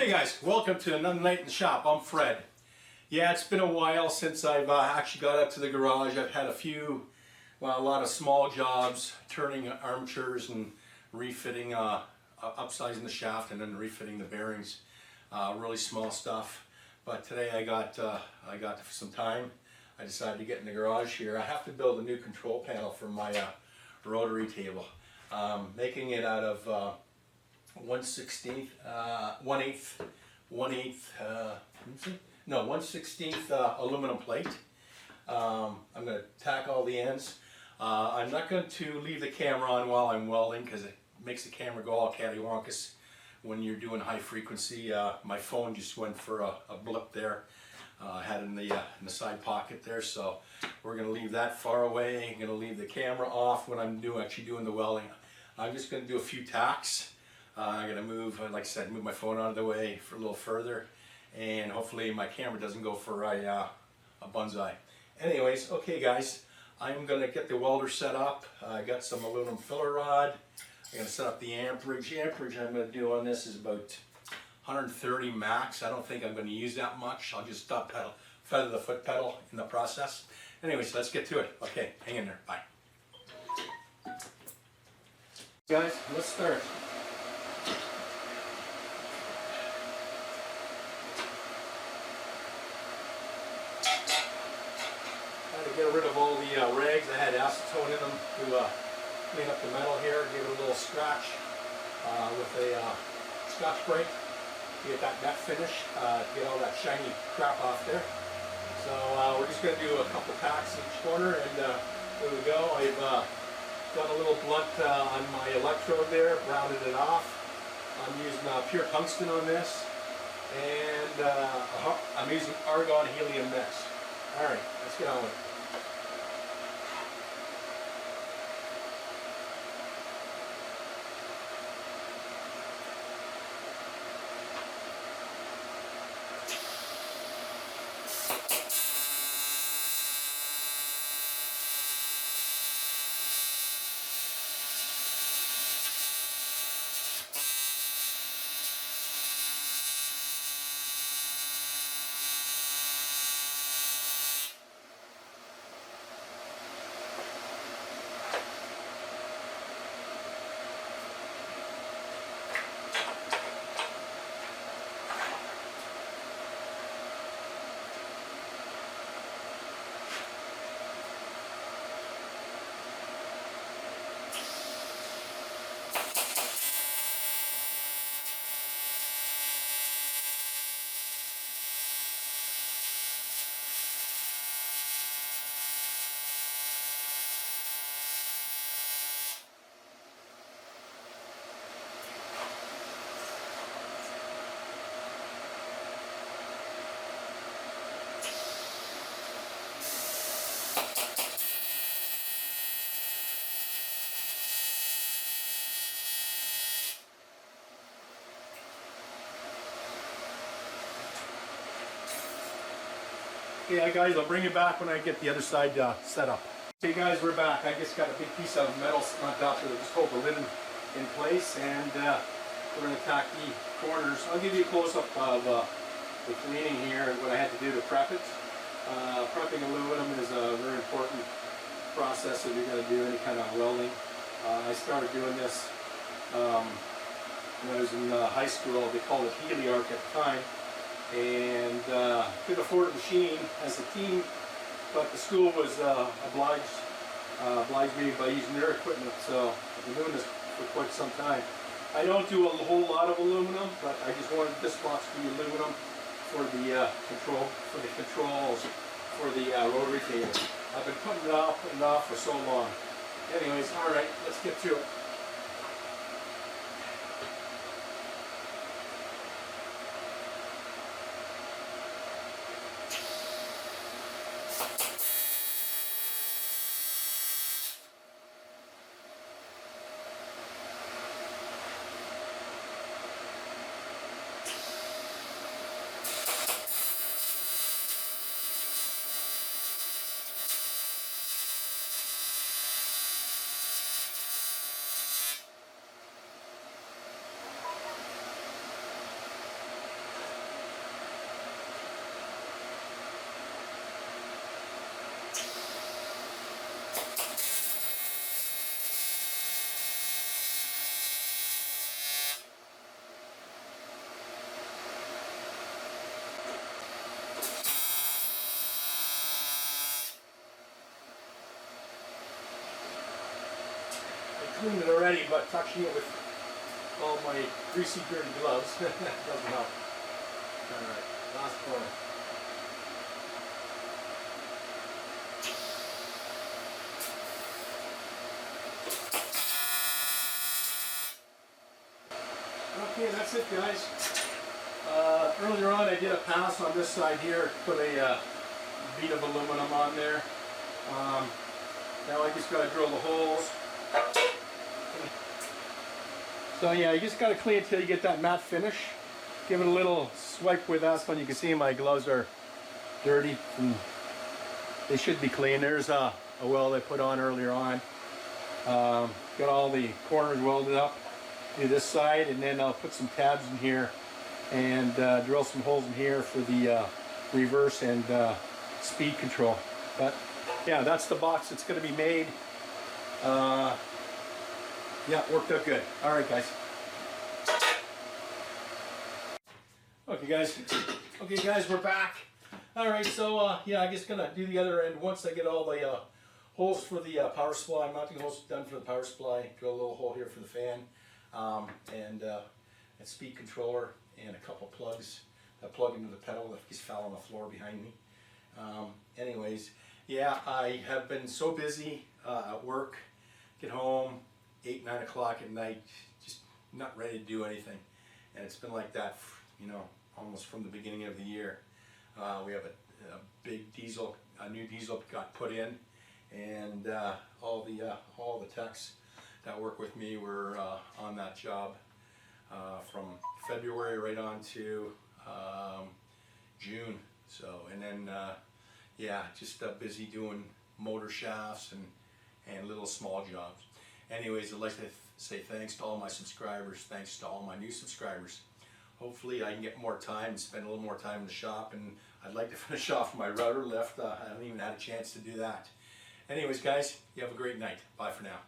Hey guys, welcome to another night in the shop. I'm Fred. Yeah, it's been a while since I've actually got up to the garage. I've had a lot of small jobs, turning armatures and refitting, upsizing the shaft and then refitting the bearings. Really small stuff. But today I got some time. I decided to get in the garage here. I have to build a new control panel for my rotary table. Making it out of 1/16th aluminum plate. I'm going to tack all the ends. I'm not going to leave the camera on while I'm welding because it makes the camera go all cattywampus when you're doing high frequency. My phone just went for a blip there. I had it in the side pocket there, so we're going to leave that far away. I'm going to leave the camera off when I'm actually doing the welding. I'm just going to do a few tacks. I'm going to move, like I said, move my phone out of the way for a little further, and hopefully my camera doesn't go for a bullseye. Anyways, okay guys, I'm going to get the welder set up. I got some aluminum filler rod. I'm going to set up the amperage. The amperage I'm going to do on this is about 130 max. I don't think I'm going to use that much. I'll just feather the foot pedal in the process. Anyways, let's get to it. Okay, hang in there. Bye. Guys, let's start. To get rid of all the rags. I had acetone in them to clean up the metal here, give it a little scratch with a Scotch Brite to get that matte finish, to get all that shiny crap off there. So we're just going to do a couple tacks each corner, and there we go. I've got a little blunt on my electrode there, rounded it off. I'm using pure tungsten on this, and I'm using argon helium mix. Alright, let's get on with it. Okay guys, I'll bring you back when I get the other side set up. Okay guys, we're back. I just got a big piece of metal snuck up to just hold the lid in place, and we're going to tack the corners. I'll give you a close-up of the cleaning here and what I had to do to prep it. Prepping aluminum is a very important process if you're going to do any kind of welding. I started doing this when I was in high school. They called it Heliarc at the time. And could afford a machine as a team, but the school was obliged me by using their equipment, so I've been doing this for quite some time. I don't do a whole lot of aluminum, but I just wanted this box to be aluminum for the controls for the rotary table. I've been putting it off and off for so long. Anyways, all right, let's get to it. cleaned it already, but touching it with all my greasy, dirty gloves doesn't help. Alright, last corner. Okay, that's it, guys. Earlier on I did a pass on this side here, put a bead of aluminum on there. Now I just got to drill the holes. So yeah, you just got to clean it till you get that matte finish. Give it a little swipe with acetone. You can see my gloves are dirty. They should be clean. There's a weld I put on earlier on. Got all the corners welded up to this side, and then I'll put some tabs in here and drill some holes in here for the reverse and speed control. But yeah, that's the box that's going to be made. Yeah, worked out good. All right, guys. Okay, guys, we're back. All right, so yeah, I'm just gonna do the other end once I get all the holes for the power supply, mounting holes done for the power supply. Drill a little hole here for the fan, and a speed controller, and a couple plugs that plug into the pedal that just fell on the floor behind me. Anyways, yeah, I have been so busy at work. Get home 8, 9 o'clock at night, just not ready to do anything, and it's been like that, you know, almost from the beginning of the year. We have a big a new diesel got put in, and all the techs that work with me were on that job from February right on to June. So, and then yeah, just busy doing motor shafts and little small jobs. Anyways, I'd like to say thanks to all my subscribers. Thanks to all my new subscribers. Hopefully I can get more time and spend a little more time in the shop, and I'd like to finish off my router lift. I haven't even had a chance to do that. Anyways, guys, you have a great night. Bye for now.